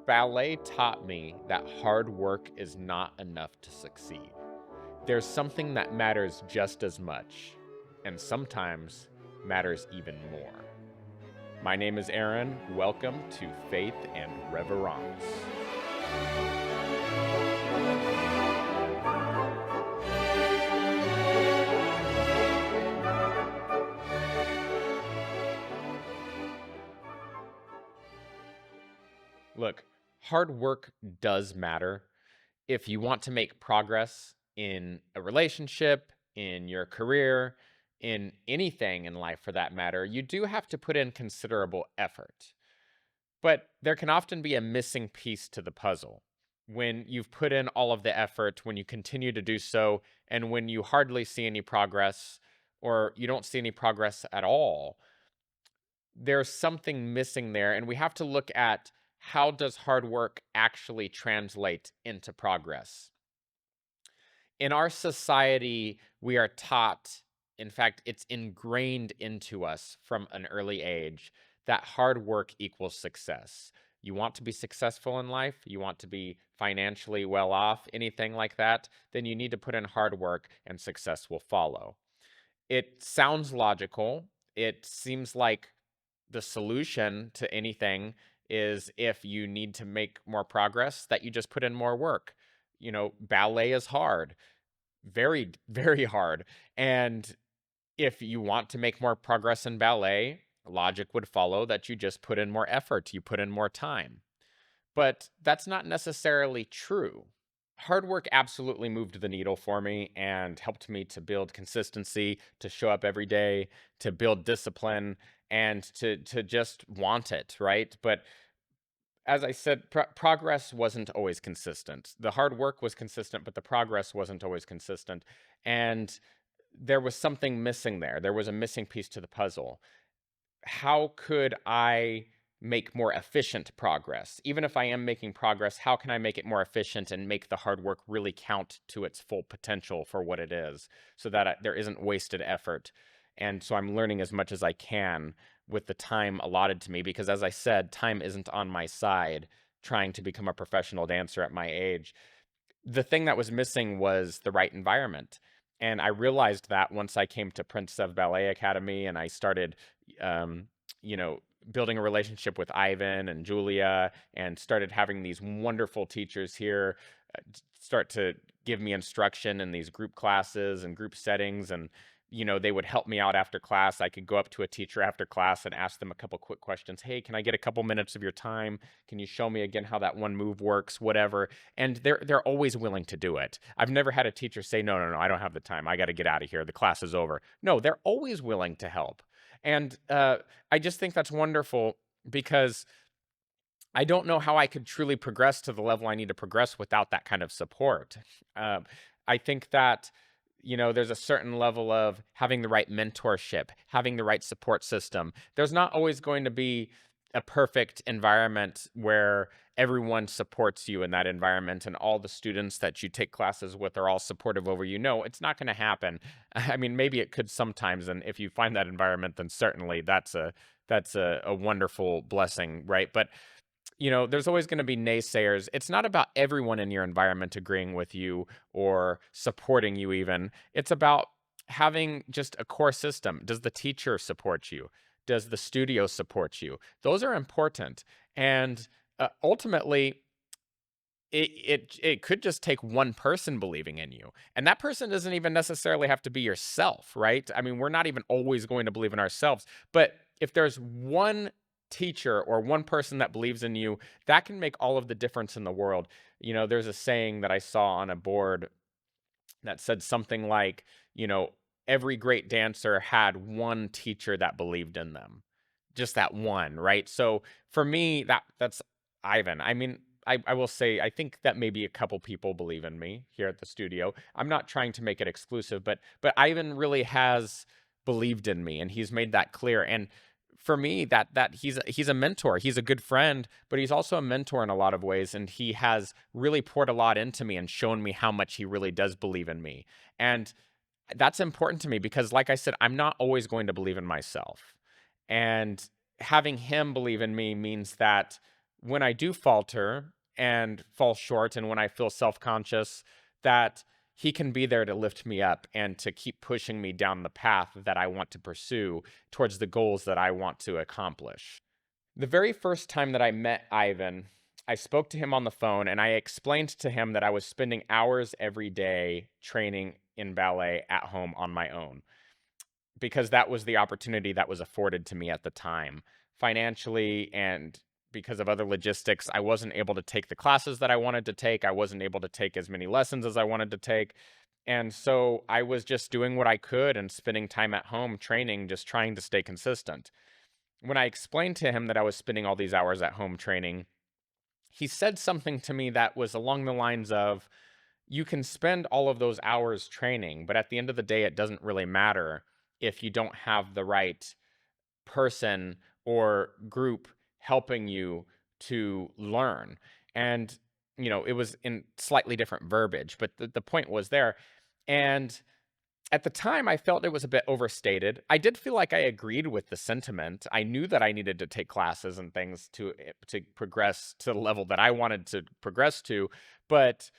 Ballet taught me that hard work is not enough to succeed. There's something that matters just as much, and sometimes matters even more. My name is Aaron. Welcome to Faith and Révérence. Look, hard work does matter. If you want to make progress in a relationship, in your career, in anything in life for that matter, you do have to put in considerable effort. But there can often be a missing piece to the puzzle. When you've put in all of the effort, when you continue to do so, and when you hardly see any progress or you don't see any progress at all, there's something missing there. And we have to look at how does hard work actually translate into progress? In our society, we are taught, in fact, it's ingrained into us from an early age, that hard work equals success. You want to be successful in life, you want to be financially well off, anything like that, then you need to put in hard work and success will follow. It sounds logical. It seems like the solution to anything is if you need to make more progress, that you just put in more work. Ballet is hard, very, very hard. And if you want to make more progress in ballet, logic would follow that you just put in more effort, you put in more time. But that's not necessarily true. Hard work absolutely moved the needle for me and helped me to build consistency, to show up every day, to build discipline, and to just want it, right? But as I said, progress wasn't always consistent. The hard work was consistent, but the progress wasn't always consistent. And there was something missing there. There was a missing piece to the puzzle. How could I make more efficient progress? Even if I am making progress, how can I make it more efficient and make the hard work really count to its full potential for what it is so that there isn't wasted effort? And so I'm learning as much as I can with the time allotted to me because, as I said, time isn't on my side trying to become a professional dancer at my age. The thing that was missing was the right environment. And I realized that once I came to Prince of Ballet Academy and I started, um, you know, building a relationship with Ivan and Julia and started having these wonderful teachers here start to give me instruction in these group classes and group settings. And they would help me out after class. I could go up to a teacher after class and ask them a couple quick questions. Hey, can I get a couple minutes of your time? Can you show me again how that one move works? Whatever. And they're always willing to do it. I've never had a teacher say, no, no, no, I don't have the time. I got to get out of here. The class is over. No, they're always willing to help. And I just think that's wonderful because I don't know how I could truly progress to the level I need to progress without that kind of support. I think that there's a certain level of having the right mentorship, having the right support system. There's not always going to be a perfect environment where everyone supports you in that environment and all the students that you take classes with are all supportive over you. No, it's not going to happen. I mean, maybe it could sometimes, and if you find that environment, then certainly that's a wonderful blessing, right? But there's always going to be naysayers. It's not about everyone in your environment agreeing with you or supporting you even. It's about having just a core system. Does the teacher support you? Does the studio support you? Those are important. And ultimately, it could just take one person believing in you. And that person doesn't even necessarily have to be yourself, right? I mean, we're not even always going to believe in ourselves. But if there's one teacher or one person that believes in you, that can make all of the difference in the world. There's a saying that I saw on a board that said something like, every great dancer had one teacher that believed in them. Just that one, right? So for me, that's Ivan. I mean, I will say, I think that maybe a couple people believe in me here at the studio. I'm not trying to make it exclusive, but Ivan really has believed in me and he's made that clear. And for me, that he's a mentor. He's a good friend, but he's also a mentor in a lot of ways. And he has really poured a lot into me and shown me how much he really does believe in me. And that's important to me because, like I said, I'm not always going to believe in myself. And having him believe in me means that when I do falter and fall short and when I feel self-conscious, that he can be there to lift me up and to keep pushing me down the path that I want to pursue towards the goals that I want to accomplish. The very first time that I met Ivan, I spoke to him on the phone and I explained to him that I was spending hours every day training in ballet at home on my own because that was the opportunity that was afforded to me at the time. Financially and because of other logistics, I wasn't able to take the classes that I wanted to take. I wasn't able to take as many lessons as I wanted to take. And so I was just doing what I could and spending time at home training, just trying to stay consistent. When I explained to him that I was spending all these hours at home training, he said something to me that was along the lines of, you can spend all of those hours training, but at the end of the day, it doesn't really matter if you don't have the right person or group helping you to learn. And, it was in slightly different verbiage, but the point was there. And at the time, I felt it was a bit overstated. I did feel like I agreed with the sentiment. I knew that I needed to take classes and things to progress to the level that I wanted to progress to, but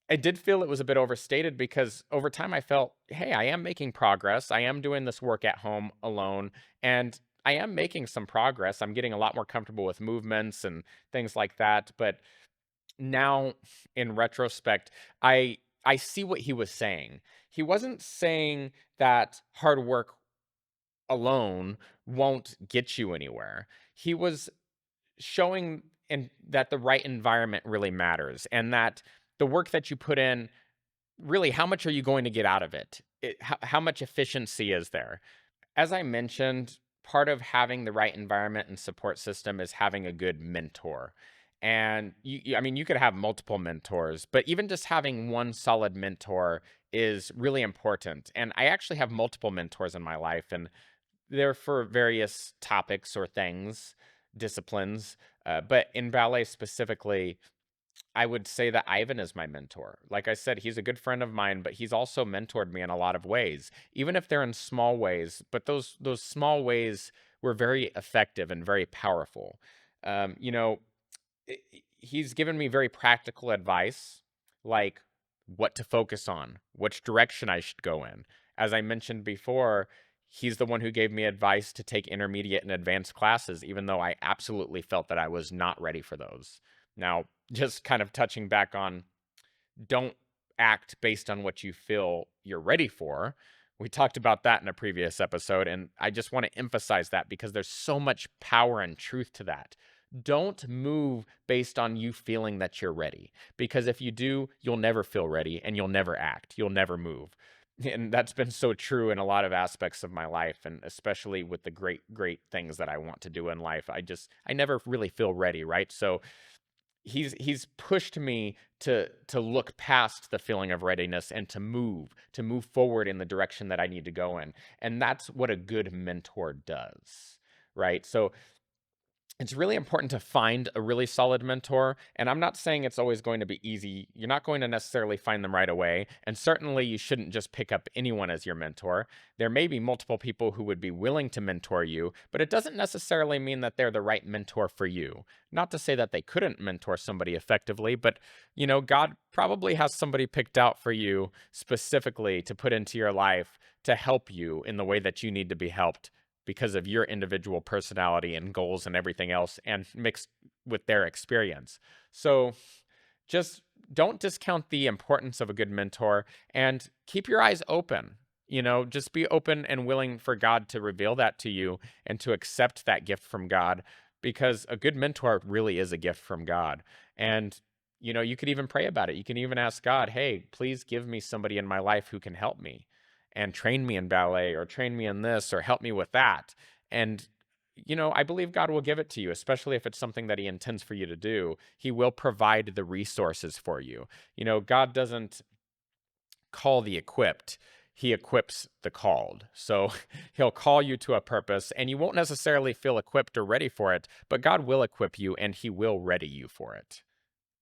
I did feel it was a bit overstated because over time I felt, hey, I am making progress. I am doing this work at home alone, and I am making some progress. I'm getting a lot more comfortable with movements and things like that. But now, in retrospect, I see what he was saying. He wasn't saying that hard work alone won't get you anywhere. He was showing that the right environment really matters and that the work that you put in, really, how much are you going to get out of it? How much efficiency is there? As I mentioned, part of having the right environment and support system is having a good mentor. And I mean, you could have multiple mentors, but even just having one solid mentor is really important. And I actually have multiple mentors in my life, and they're for various topics or things, disciplines. But in ballet specifically, I would say that Ivan is my mentor. Like I said, he's a good friend of mine, but he's also mentored me in a lot of ways, even if they're in small ways. But those small ways were very effective and very powerful. Um, you know, he's given me very practical advice, like what to focus on, which direction I should go in. As I mentioned before, he's the one who gave me advice to take intermediate and advanced classes, even though I absolutely felt that I was not ready for those. Now, just kind of touching back on, don't act based on what you feel you're ready for. We talked about that in a previous episode, and I just want to emphasize that because there's so much power and truth to that. Don't move based on you feeling that you're ready, because if you do, you'll never feel ready and you'll never act. You'll never move. And that's been so true in a lot of aspects of my life, and especially with the great things that I want to do in life. I never really feel ready, right? So he's pushed me to look past the feeling of readiness and to move forward in the direction that I need to go in. And that's what a good mentor does, right? So it's really important to find a really solid mentor. And I'm not saying it's always going to be easy. You're not going to necessarily find them right away. And certainly you shouldn't just pick up anyone as your mentor. There may be multiple people who would be willing to mentor you, but it doesn't necessarily mean that they're the right mentor for you. Not to say that they couldn't mentor somebody effectively, but God probably has somebody picked out for you specifically to put into your life to help you in the way that you need to be helped because of your individual personality and goals and everything else, and mixed with their experience. So just don't discount the importance of a good mentor and keep your eyes open. Just be open and willing for God to reveal that to you and to accept that gift from God, because a good mentor really is a gift from God. And you could even pray about it. You can even ask God, hey, please give me somebody in my life who can help me and train me in ballet or train me in this or help me with that. And, I believe God will give it to you, especially if it's something that he intends for you to do. He will provide the resources for you. God doesn't call the equipped. He equips the called. So he'll call you to a purpose and you won't necessarily feel equipped or ready for it, but God will equip you and he will ready you for it.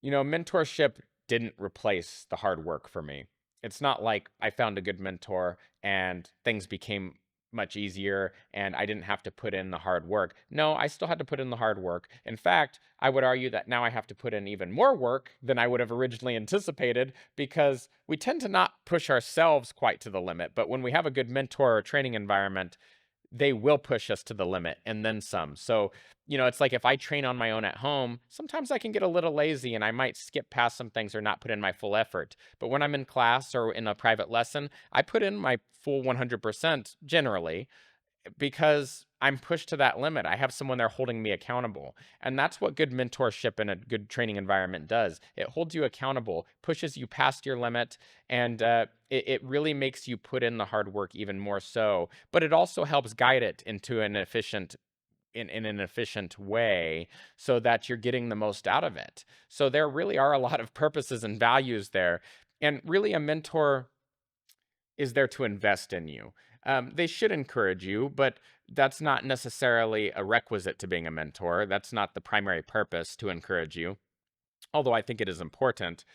Mentorship didn't replace the hard work for me. It's not like I found a good mentor and things became much easier and I didn't have to put in the hard work. No, I still had to put in the hard work. In fact, I would argue that now I have to put in even more work than I would have originally anticipated because we tend to not push ourselves quite to the limit. But when we have a good mentor or training environment, they will push us to the limit and then some. So, it's like if I train on my own at home, sometimes I can get a little lazy and I might skip past some things or not put in my full effort. But when I'm in class or in a private lesson, I put in my full 100% generally because I'm pushed to that limit. I have someone there holding me accountable. And that's what good mentorship and a good training environment does. It holds you accountable, pushes you past your limit, and it really makes you put in the hard work even more so. But it also helps guide it into an efficient in an efficient way so that you're getting the most out of it. So there really are a lot of purposes and values there. And really a mentor is there to invest in you. They should encourage you, but that's not necessarily a requisite to being a mentor. That's not the primary purpose to encourage you, although I think it is important.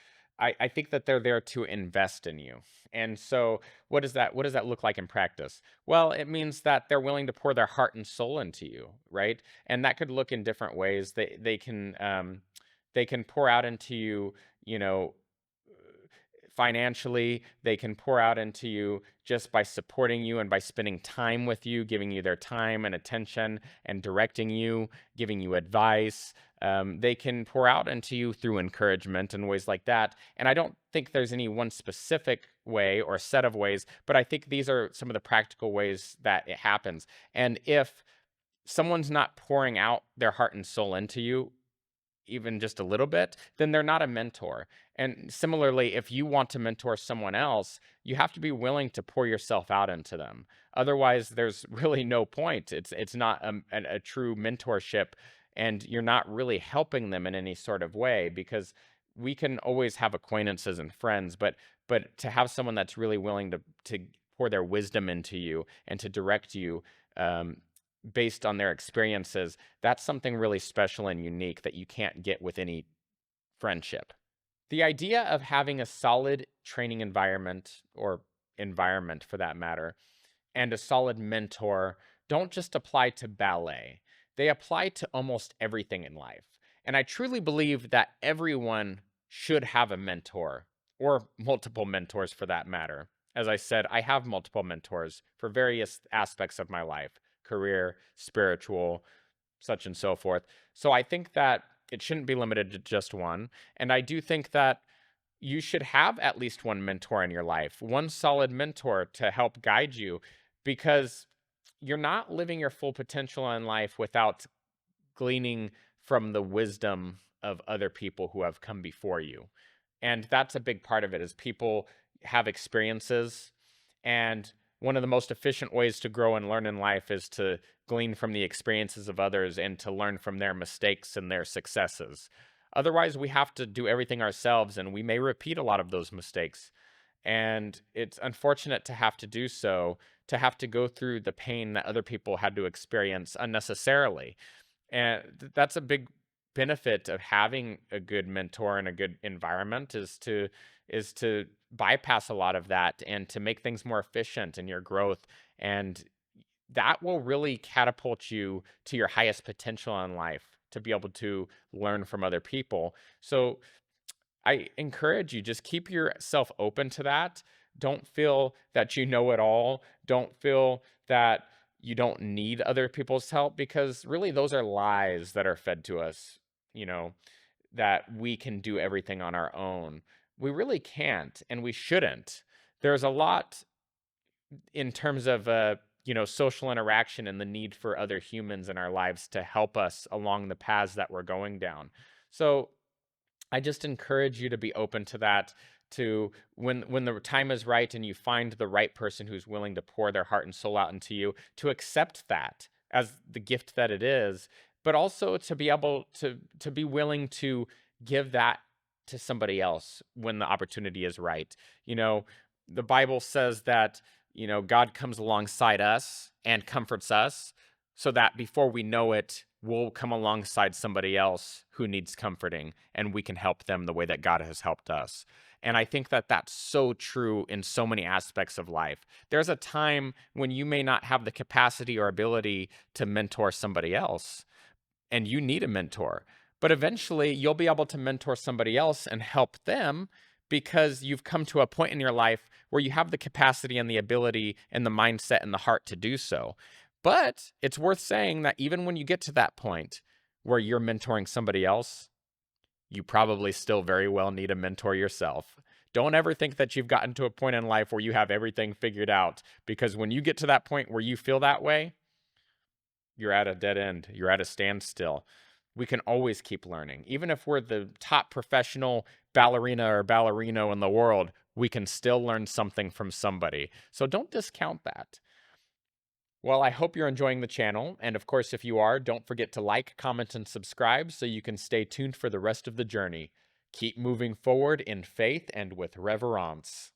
I think that they're there to invest in you. And so what does that look like in practice? Well, it means that they're willing to pour their heart and soul into you, right? And that could look in different ways. They can pour out into you, you know, financially. They can pour out into you just by supporting you and by spending time with you, giving you their time and attention and directing you, giving you advice. They can pour out into you through encouragement and ways like that. And I don't think there's any one specific way or set of ways, but I think these are some of the practical ways that it happens. And if someone's not pouring out their heart and soul into you, even just a little bit, then they're not a mentor. And similarly, if you want to mentor someone else, you have to be willing to pour yourself out into them. Otherwise, there's really no point. It's not a true mentorship, and you're not really helping them in any sort of way because we can always have acquaintances and friends, but to have someone that's really willing to pour their wisdom into you and to direct you um, based on their experiences, that's something really special and unique that you can't get with any friendship. The idea of having a solid training environment or environment for that matter and a solid mentor don't just apply to ballet. They apply to almost everything in life. And I truly believe that everyone should have a mentor or multiple mentors for that matter. As I said, I have multiple mentors for various aspects of my life, career, spiritual, such and so forth. So I think that it shouldn't be limited to just one. And I do think that you should have at least one mentor in your life, one solid mentor to help guide you, because you're not living your full potential in life without gleaning from the wisdom of other people who have come before you. And that's a big part of it is people have experiences, and one of the most efficient ways to grow and learn in life is to glean from the experiences of others and to learn from their mistakes and their successes. Otherwise, we have to do everything ourselves, and we may repeat a lot of those mistakes. And it's unfortunate to have to do so, to have to go through the pain that other people had to experience unnecessarily. And that's a big benefit of having a good mentor and a good environment is to bypass a lot of that and to make things more efficient in your growth. And that will really catapult you to your highest potential in life to be able to learn from other people. So I encourage you, just keep yourself open to that. Don't feel that you know it all. Don't feel that you don't need other people's help, because really those are lies that are fed to us, you know, that we can do everything on our own. We really can't, and we shouldn't. There's a lot in terms of social interaction and the need for other humans in our lives to help us along the paths that we're going down. So I just encourage you to be open to that, to when the time is right and you find the right person who's willing to pour their heart and soul out into you, to accept that as the gift that it is, but also to be able to be willing to give that to somebody else when the opportunity is right. The Bible says that, God comes alongside us and comforts us so that before we know it, we'll come alongside somebody else who needs comforting and we can help them the way that God has helped us. And I think that that's so true in so many aspects of life. There's a time when you may not have the capacity or ability to mentor somebody else and you need a mentor. But eventually, you'll be able to mentor somebody else and help them because you've come to a point in your life where you have the capacity and the ability and the mindset and the heart to do so. But it's worth saying that even when you get to that point where you're mentoring somebody else, you probably still very well need a mentor yourself. Don't ever think that you've gotten to a point in life where you have everything figured out, because when you get to that point where you feel that way, you're at a dead end. You're at a standstill. We can always keep learning. Even if we're the top professional ballerina or ballerino in the world, we can still learn something from somebody. So don't discount that. Well, I hope you're enjoying the channel. And of course, if you are, don't forget to like, comment, and subscribe so you can stay tuned for the rest of the journey. Keep moving forward in faith and with reverence.